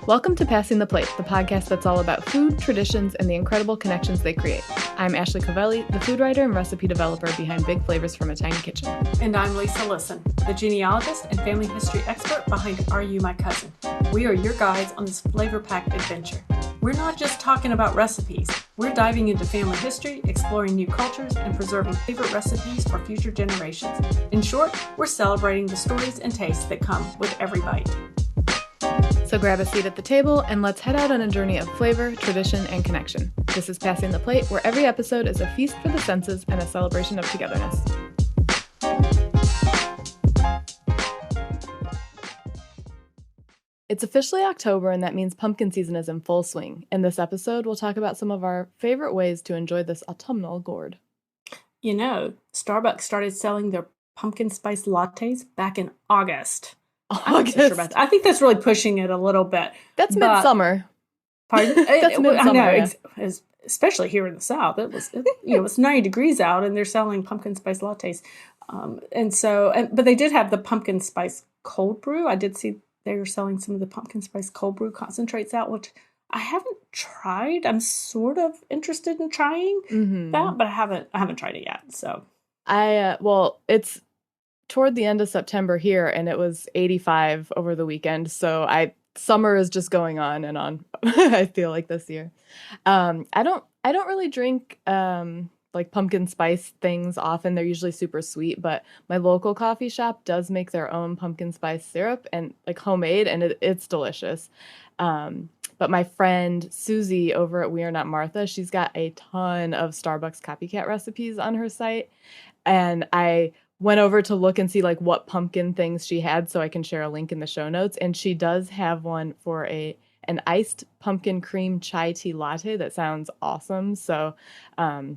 Welcome to Passing the Plate, the podcast that's all about food, traditions, and the incredible connections they create. I'm Ashley Covelli, the food writer and recipe developer behind Big Flavors from a Tiny Kitchen. And I'm Lisa Lisson, the genealogist and family history expert behind Are You My Cousin? We are your guides on this flavor-packed adventure. We're not just talking about recipes. We're diving into family history, exploring new cultures, and preserving favorite recipes for future generations. In short, we're celebrating the stories and tastes that come with every bite. So grab a seat at the table and let's head out on a journey of flavor, tradition, and connection. This is Passing the Plate, where every episode is a feast for the senses and a celebration of togetherness. It's officially October, and that means pumpkin season is in full swing. In this episode, we'll talk about some of our favorite ways to enjoy this autumnal gourd. You know, Starbucks started selling their pumpkin spice lattes back in August. I'm not so sure about that. I think that's really pushing it a little bit. That's midsummer. Pardon? That's midsummer. I know, especially here in the South. It's 90 degrees out, and they're selling pumpkin spice lattes. But they did have the pumpkin spice cold brew. I did see they were selling some of the pumpkin spice cold brew concentrates out, which I haven't tried. I'm sort of interested in trying that, but I haven't tried it yet. So it's toward the end of September here, and it was 85 over the weekend. So summer is just going on and on. I feel like this year. I don't really drink like pumpkin spice things often. They're usually super sweet, but my local coffee shop does make their own pumpkin spice syrup and like homemade, and it's delicious. But my friend Susie over at We Are Not Martha, she's got a ton of Starbucks copycat recipes on her site, and I went over to look and see like what pumpkin things she had so I can share a link in the show notes. And she does have one for an iced pumpkin cream chai tea latte that sounds awesome. So I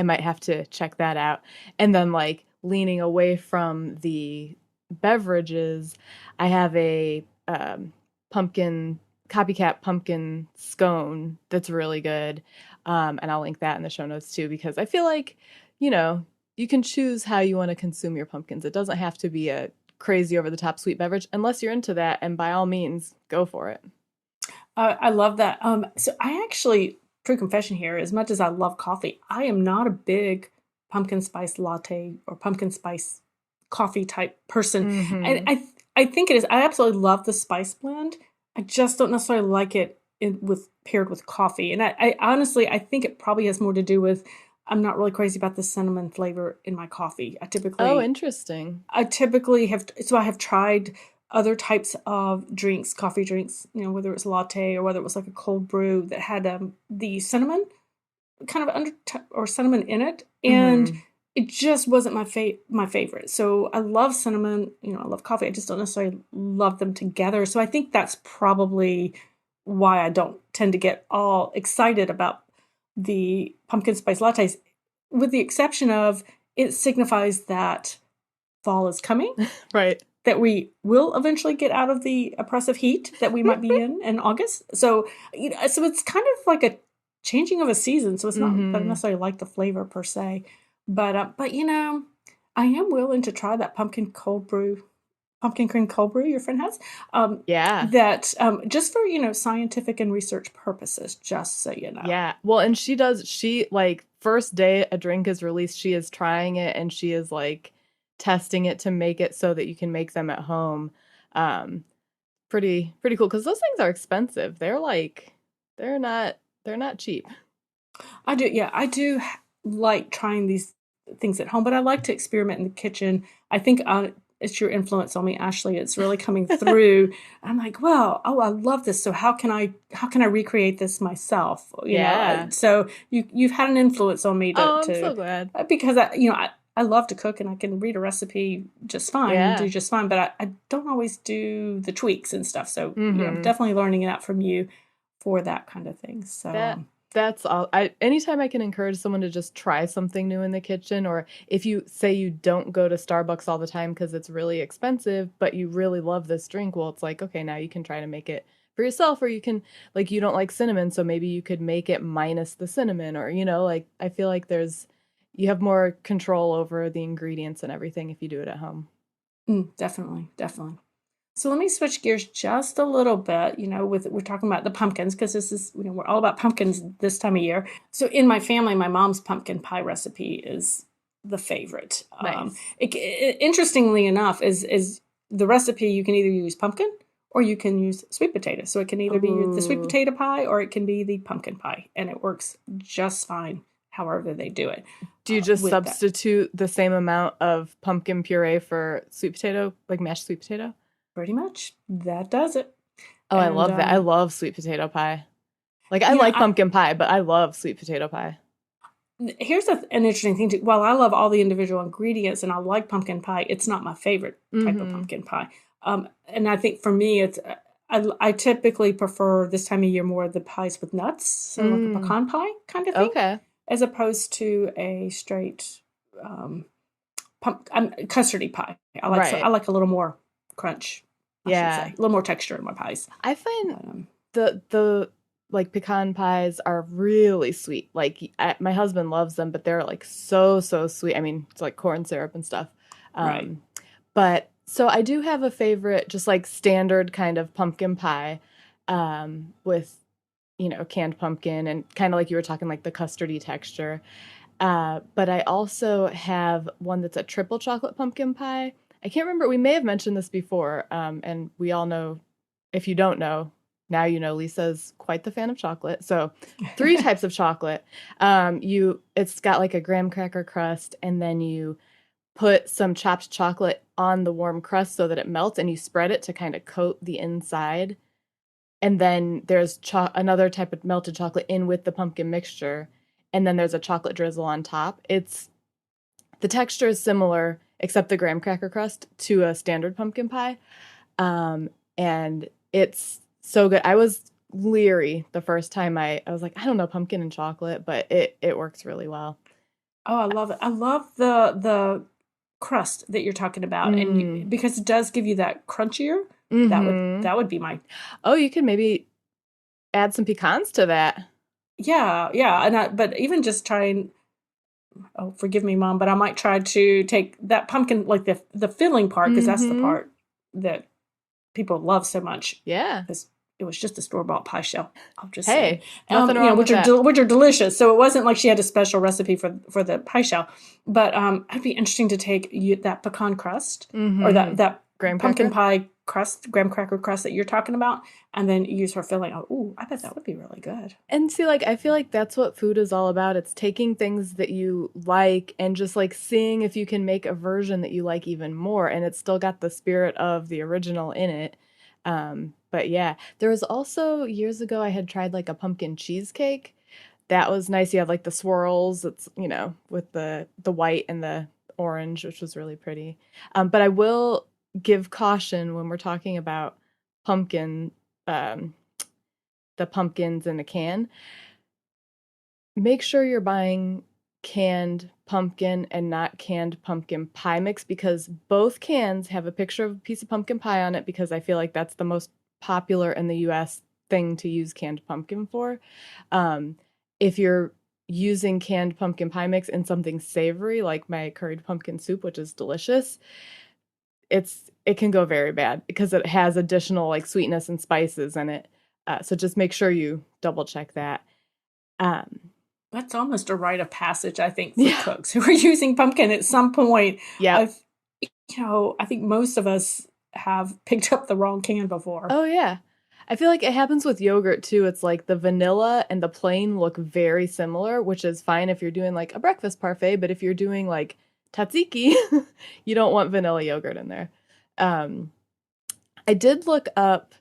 might have to check that out. And then like leaning away from the beverages, I have a copycat pumpkin scone that's really good. And I'll link that in the show notes too, because I feel like, you can choose how you want to consume your pumpkins. It doesn't have to be a crazy over-the-top sweet beverage unless you're into that, and by all means, go for it. I love that. So I actually, true confession here, as much as I love coffee, I am not a big pumpkin spice latte or pumpkin spice coffee type person. And I think it is. I absolutely love the spice blend. I just don't necessarily like it paired with coffee. And I honestly, I think it probably has more to do with I'm not really crazy about the cinnamon flavor in my coffee. Interesting. I have tried other types of drinks, coffee drinks, whether it's latte or whether it was like a cold brew that had the cinnamon kind of or cinnamon in it. And it just wasn't my favorite. So I love cinnamon, I love coffee. I just don't necessarily love them together. So I think that's probably why I don't tend to get all excited about the pumpkin spice lattes, with the exception of it signifies that fall is coming. Right. That we will eventually get out of the oppressive heat that we might be in August. So, so it's kind of like a changing of a season. So it's not that I necessarily like the flavor per se, but I am willing to try that pumpkin cream cold brew your friend has. That just for, scientific and research purposes, just so you know. Yeah. Well, and she like first day a drink is released, she is trying it and she is like testing it to make it so that you can make them at home. Pretty cool. 'Cause those things are expensive. They're not cheap. I do like trying these things at home, but I like to experiment in the kitchen. I think it's your influence on me, Ashley. It's really coming through. I'm like, well, I love this. So how can I recreate this myself? You know? So you've had an influence on me I'm so glad. Because I love to cook and I can read a recipe just fine and do just fine, but I don't always do the tweaks and stuff. So I'm definitely learning it out from you for that kind of thing. So that's all. Anytime I can encourage someone to just try something new in the kitchen, or if you say you don't go to Starbucks all the time because it's really expensive, but you really love this drink, well, it's like, okay, now you can try to make it for yourself, or you can, like, you don't like cinnamon, so maybe you could make it minus the cinnamon, or, like, I feel like you have more control over the ingredients and everything if you do it at home. Definitely. So let me switch gears just a little bit. With we're talking about the pumpkins because this is we're all about pumpkins this time of year. So in my family, my mom's pumpkin pie recipe is the favorite. Nice. Interestingly enough, is the recipe you can either use pumpkin or you can use sweet potato. So it can either be the sweet Ooh. potato pie or it can be the pumpkin pie, and it works just fine. However they do it Do you just with that. substitute the same amount of pumpkin puree for sweet potato, like mashed sweet potato? Pretty much that does it. Oh, I And love that. I love sweet potato pie. Like I you know, like pumpkin pie, but I love sweet potato pie. here's an interesting thing too. While I love all the individual ingredients and I like pumpkin pie, it's not my favorite type of Mm-hmm. pumpkin pie. And I think for me, I typically prefer this time of year more the pies with nuts, so like a Mm. pecan pie kind of thing, Okay. as opposed to a straight um, custardy pie. I Right. like a little more crunch, I should say, Yeah. a little more texture in my pies. I find But the like pecan pies are really sweet. Like my husband loves them, but they're like so sweet. I mean, it's like corn syrup and stuff. right. Um, but so I do have a favorite, just like standard kind of pumpkin pie, with canned pumpkin and kind of like you were talking, like the custardy texture. But I also have one that's a triple chocolate pumpkin pie. I can't remember. We may have mentioned this before, and we all know. If you don't know, now you know. Lisa's quite the fan of chocolate. So, three types of chocolate. It's got like a graham cracker crust, and then you put some chopped chocolate on the warm crust so that it melts, and you spread it to kind of coat the inside. And then there's another type of melted chocolate in with the pumpkin mixture, and then there's a chocolate drizzle on top. It's the texture is similar, except the graham cracker crust to a standard pumpkin pie, and it's so good. I was leery the first time I was like, I don't know pumpkin and chocolate, but it works really well. Oh, I love it. I love the crust that you're talking about, and Mm. because it does give you that crunchier. Mm-hmm. That would be my Oh, you could maybe add some pecans to that. yeah, yeah. But even just trying. Oh, forgive me, mom, but I might try to take that pumpkin, like the filling part, because that's the Mm-hmm. part that people love so much. Yeah. Because it was just a store bought pie shell. I'll just say, Hey, nothing wrong with which are that. which are delicious. So it wasn't like she had a special recipe for the pie shell, but it'd be interesting to take that pecan crust or Mm-hmm. that Graham pumpkin cracker? pie crust, graham cracker crust that you're talking about, and then use her filling. Oh, ooh, I bet that would be really good. And see, like, I feel like that's what food is all about. It's taking things that you like and just like seeing if you can make a version that you like even more. And it's still got the spirit of the original in it. But yeah, there was also years ago I had tried like a pumpkin cheesecake. That was nice. You have like the swirls. It's, with the white and the orange, which was really pretty. But I will give caution when we're talking about pumpkin, um, the pumpkins in a can. Make sure you're buying canned pumpkin and not canned pumpkin pie mix, because both cans have a picture of a piece of pumpkin pie on it, because I feel like that's the most popular in the US thing to use canned pumpkin for. Um, if you're using canned pumpkin pie mix in something savory like my curried pumpkin soup, which is delicious, it can go very bad because it has additional like sweetness and spices in it. So just make sure you double check that. Um, That's almost a rite of passage, I think, for yeah. cooks who are using pumpkin at some point. Yep. I've, I think most of us have picked up the wrong can before. Oh yeah. I feel like it happens with yogurt too. It's like the vanilla and the plain look very similar, which is fine if you're doing like a breakfast parfait, but if you're doing like tzatziki, you don't want vanilla yogurt in there. Um, I did look up,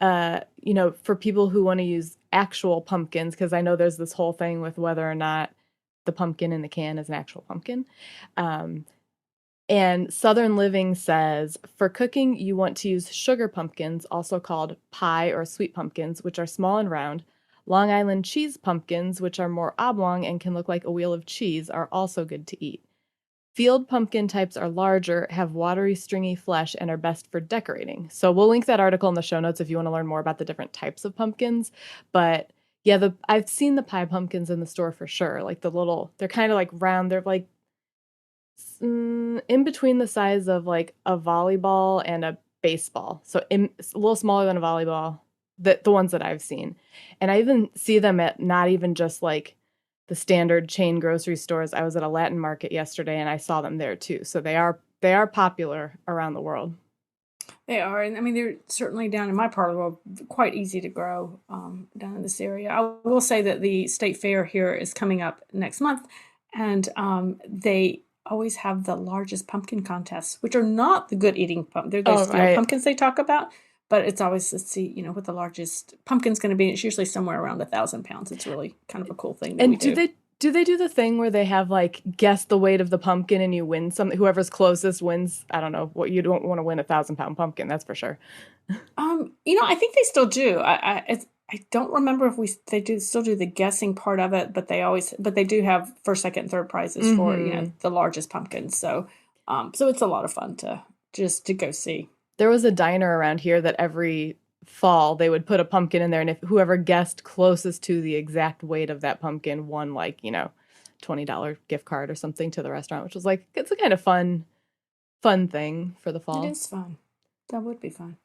for people who want to use actual pumpkins, because I know there's this whole thing with whether or not the pumpkin in the can is an actual pumpkin. Um, And Southern Living says for cooking, you want to use sugar pumpkins, also called pie or sweet pumpkins, which are small and round. Long Island cheese pumpkins, which are more oblong and can look like a wheel of cheese, are also good to eat. Field pumpkin types are larger, have watery, stringy flesh, and are best for decorating. So we'll link that article in the show notes if you want to learn more about the different types of pumpkins. But yeah, I've seen the pie pumpkins in the store for sure. Like they're kind of like round. They're like in between the size of like a volleyball and a baseball, so it's a little smaller than a volleyball. The ones that I've seen, and I even see them at not even just like the standard chain grocery stores. I was at a Latin market yesterday, and I saw them there too. So they are popular around the world. They are, and I mean they're certainly down in my part of the world quite easy to grow down in this area. I will say that the state fair here is coming up next month, and they always have the largest pumpkin contests, which are not the good eating They're Oh, those steel right. pumpkins they talk about, but it's always, let's see, what the largest pumpkin's going to be. It's usually somewhere around 1,000 pounds. It's really kind of a cool thing that we And do. do they do the thing where they have like guess the weight of the pumpkin and you win something? Whoever's closest wins. I don't know what you don't want to win 1,000 pound pumpkin. That's for sure. I think they still do. I don't remember if they do still do the guessing part of it, but they do have first, second, and third prizes for Hmm. the largest pumpkins. So it's a lot of fun to go see. There was a diner around here that every fall they would put a pumpkin in there, and if whoever guessed closest to the exact weight of that pumpkin won like $20 gift card or something to the restaurant, which was like it's a kind of fun thing for the It fall. is fun. That would be fun.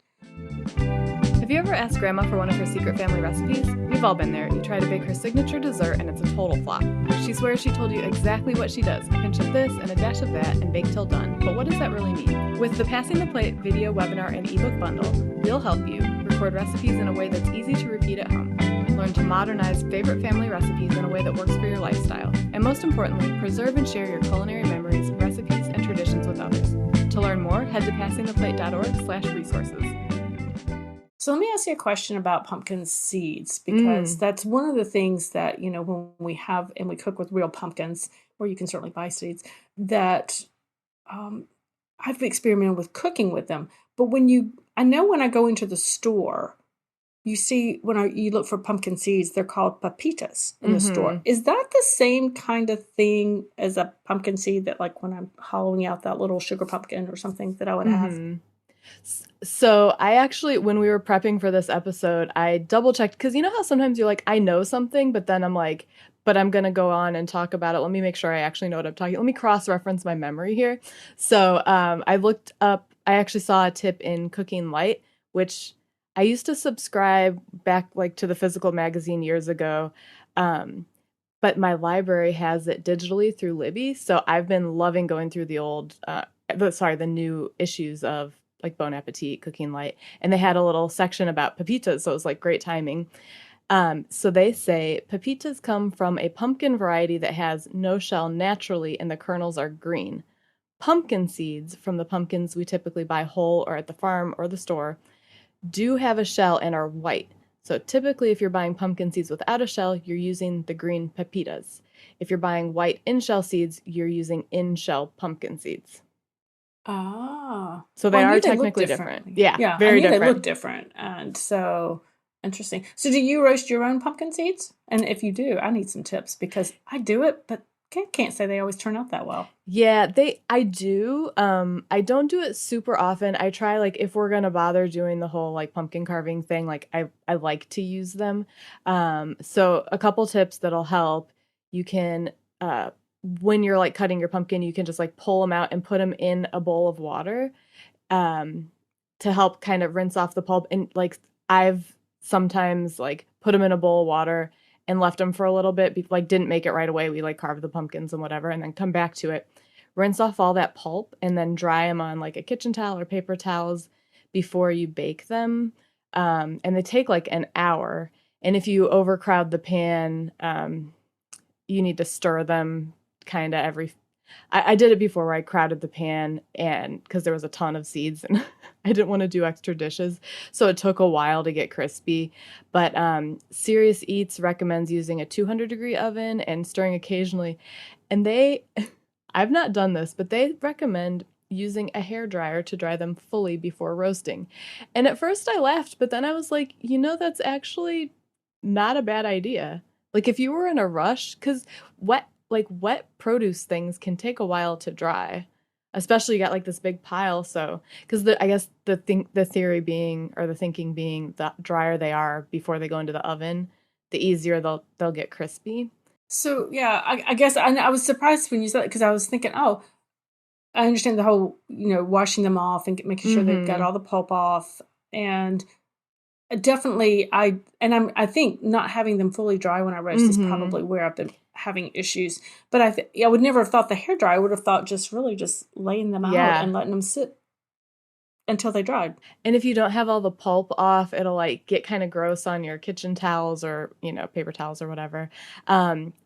Have you ever asked Grandma for one of her secret family recipes? We've all been there. You try to bake her signature dessert and it's a total flop. She swears she told you exactly what she does, a pinch of this and a dash of that, and bake till done. But what does that really mean? With the Passing the Plate video, webinar, and ebook bundle, we'll help you record recipes in a way that's easy to repeat at home. Learn to modernize favorite family recipes in a way that works for your lifestyle. And most importantly, preserve and share your culinary memories, recipes, and traditions with others. To learn more, head to passingtheplate.org/resources. So let me ask you a question about pumpkin seeds, because Mm. that's one of the things that, when we have and we cook with real pumpkins, or you can certainly buy seeds, that um, I've experimented with cooking with them. But I know when I go into the store, you see you look for pumpkin seeds, they're called pepitas in the store. Mm-hmm. Is that the same kind of thing as a pumpkin seed that, like, when I'm hollowing out that little sugar pumpkin or something that I would have? Mm-hmm. So I actually, when we were prepping for this episode, I double checked because you know how sometimes you're like, I know something, but then I'm like, but I'm gonna go on and talk about it. Let me make sure I actually know what I'm talking. Let me cross-reference my memory here. So I looked up. I actually saw a tip in Cooking Light, which I used to subscribe back like to the physical magazine years ago. Um, but my library has it digitally through Libby, so I've been loving going through the new issues of like Bon Appetit, Cooking Light, and they had a little section about pepitas, so it was like great timing. So they say pepitas come from a pumpkin variety that has no shell naturally, and the kernels are green. Pumpkin seeds from the pumpkins we typically buy whole or at the farm or the store do have a shell and are white. So typically, if you're buying pumpkin seeds without a shell, you're using the green pepitas. If you're buying white in-shell seeds, you're using in-shell pumpkin seeds. Ah, So well, they I are knew they looked technically different. differently. Yeah, Yeah, I very knew they different. looked different, and so interesting. So, do you roast your own pumpkin seeds? And if you do, I need some tips because I do it, but can't say they always turn out that well. Yeah, I do. I don't do it super often. I try like if we're gonna bother doing the whole like pumpkin carving thing, like I like to use them. So a couple tips that'll help. You can when you're like cutting your pumpkin, you can just like pull them out and put them in a bowl of water um to help kind of rinse off the pulp. And like I've sometimes like put them in a bowl of water and left them for a little bit, like didn't make it right away. We like carved the pumpkins and whatever, and then come back to it, rinse off all that pulp, and then dry them on like a kitchen towel or paper towels before you bake them. And they take like an hour. And if you overcrowd the pan, you need to stir them kind of every. I did it before where I crowded the pan and because there was a ton of seeds and I didn't want to do extra dishes. So it took a while to get crispy. But Serious Eats recommends using a 200-degree oven and stirring occasionally. And I've not done this, but they recommend using a hair dryer to dry them fully before roasting. And at first I laughed, but then I was like, that's actually not a bad idea. Like if you were in a rush, because wet produce things can take a while to dry, especially you got like this big pile. So because I guess the theory being or the thinking being the drier they are before they go into the oven, the easier they'll get crispy. So, yeah, I guess I was surprised when you said it because I was thinking, oh, I understand the whole, washing them off and making sure they've got all the pulp off. And definitely, I think not having them fully dry when I roast is probably where I've been having issues. But I would never have thought the hair dry. I would have thought just laying them out and letting them sit until they dried. And if you don't have all the pulp off, it'll like get kind of gross on your kitchen towels or, paper towels or whatever.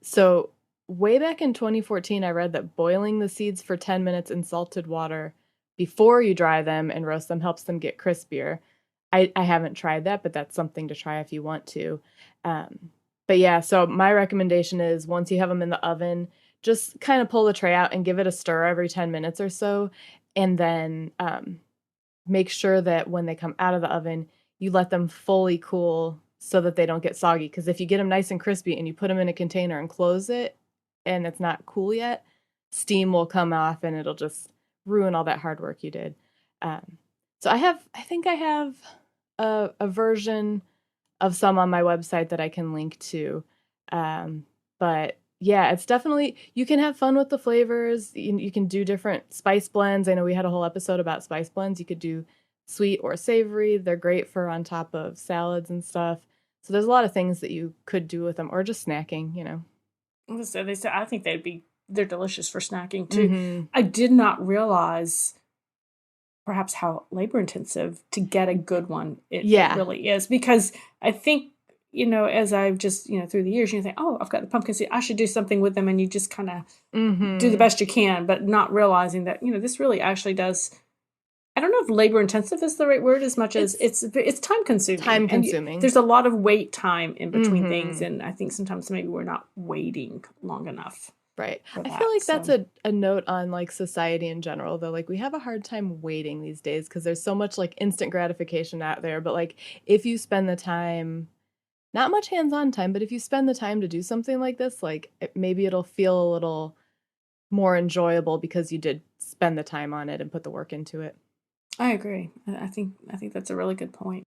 So way back in 2014, I read that boiling the seeds for 10 minutes in salted water before you dry them and roast them helps them get crispier. I haven't tried that, but that's something to try if you want to. But yeah, so my recommendation is once you have them in the oven, just kind of pull the tray out and give it a stir every 10 minutes or so. And then make sure that when they come out of the oven, you let them fully cool so that they don't get soggy. Because if you get them nice and crispy and you put them in a container and close it and it's not cool yet, steam will come off and it'll just ruin all that hard work you did. So I think I have a version of some on my website that I can link to. But yeah, it's definitely, you can have fun with the flavors. You can do different spice blends. I know we had a whole episode about spice blends. You could do sweet or savory. They're great for on top of salads and stuff. So there's a lot of things that you could do with them, or just snacking, So I think they're delicious for snacking too. I did not realize perhaps how labor intensive to get a good one it really is, because I think, as I've just, through the years, you think, oh, I've got the pumpkin seed, I should do something with them. And you just kind of do the best you can, but not realizing that, this really actually does, I don't know if labor intensive is the right word as much as it's time consuming. There's a lot of wait time in between things. And I think sometimes maybe we're not waiting long enough. Right. I feel like that's a note on like society in general, though. Like we have a hard time waiting these days because there's so much like instant gratification out there. But like if you spend the time, not much hands-on time, but if you spend the time to do something like this, like maybe it'll feel a little more enjoyable because you did spend the time on it and put the work into it. I agree. I think that's a really good point.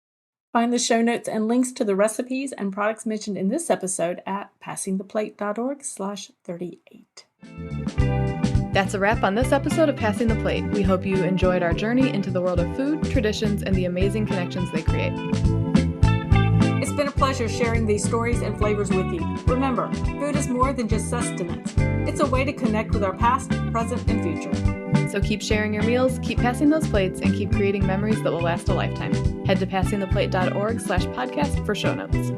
Find the show notes and links to the recipes and products mentioned in this episode at passingtheplate.org/38. That's a wrap on this episode of Passing the Plate. We hope you enjoyed our journey into the world of food, traditions, and the amazing connections they create. It's been a pleasure sharing these stories and flavors with you. Remember, food is more than just sustenance. It's a way to connect with our past, present, and future. So keep sharing your meals, keep passing those plates, and keep creating memories that will last a lifetime. Head to passingtheplate.org/podcast for show notes.